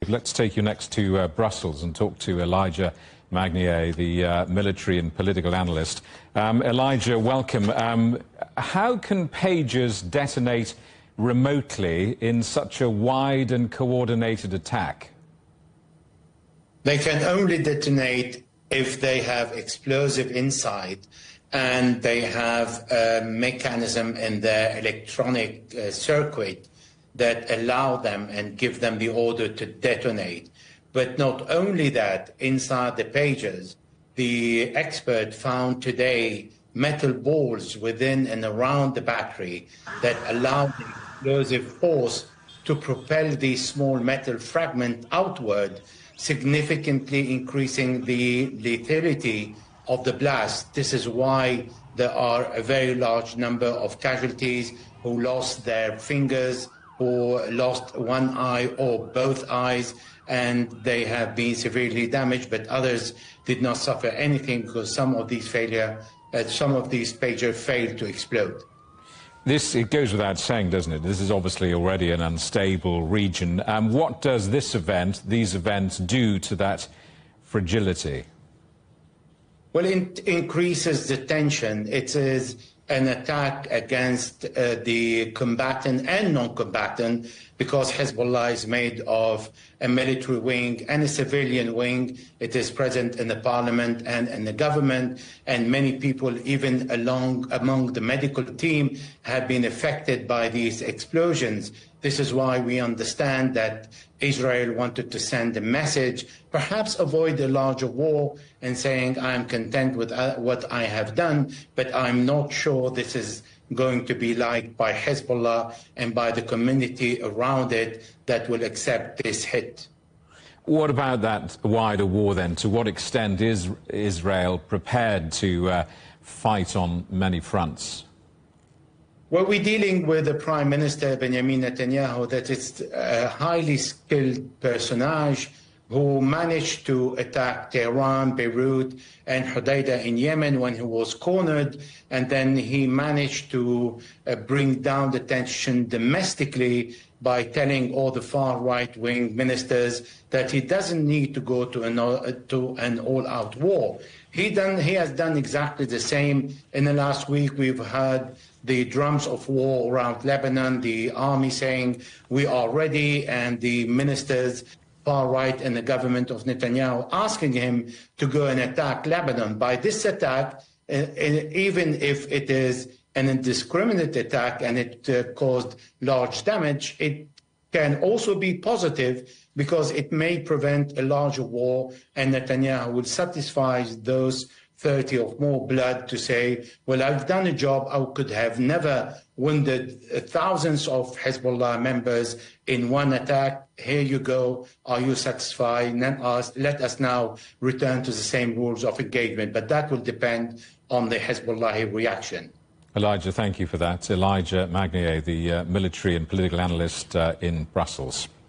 Let's take you next to Brussels and talk to Elijah Magnier, the military and political analyst. Elijah, welcome. How can pagers detonate remotely in such a wide and coordinated attack? They can only detonate if they have explosive inside and they have a mechanism in their electronic circuit that allow them and give them the order to detonate. But not only that, inside the pagers, the expert found today metal balls within and around the battery that allow the explosive force to propel these small metal fragments outward, significantly increasing the lethality of the blast. This is why there are a very large number of casualties who lost their fingers, who lost one eye or both eyes, and they have been severely damaged, but others did not suffer anything because some of these pagers failed to explode. It goes without saying, doesn't it? This is obviously already an unstable region. What does these events do to that fragility? Well, it increases the tension. It is an attack against the combatant and non-combatant, because Hezbollah is made of a military wing and a civilian wing. It is present in the parliament and in the government, and many people, even among the medical team, have been affected by these explosions. This is why we understand that Israel wanted to send a message, perhaps avoid a larger war, and saying, I'm content with what I have done, but I'm not sure this is going to be liked by Hezbollah and by the community around it that will accept this hit. What about that wider war then? To what extent is Israel prepared to fight on many fronts? Well, we're dealing with the Prime Minister, Benjamin Netanyahu, that is a highly skilled personage who managed to attack Tehran, Beirut, and Hodeidah in Yemen when he was cornered, and then he managed to bring down the tension domestically by telling all the far right-wing ministers that he doesn't need to go to an all-out war. He has done exactly the same. In the last week, we've heard the drums of war around Lebanon, the army saying we are ready, and the ministers, far right in the government of Netanyahu, asking him to go and attack Lebanon. By this attack, even if it is an indiscriminate attack and it caused large damage, it can also be positive because it may prevent a larger war, and Netanyahu will satisfy those 30 or more blood to say, well, I've done a job. I could have never wounded thousands of Hezbollah members in one attack. Here you go. Are you satisfied? Let us now return to the same rules of engagement. But that will depend on the Hezbollah reaction. Elijah, thank you for that. Elijah Magnier, the military and political analyst in Brussels.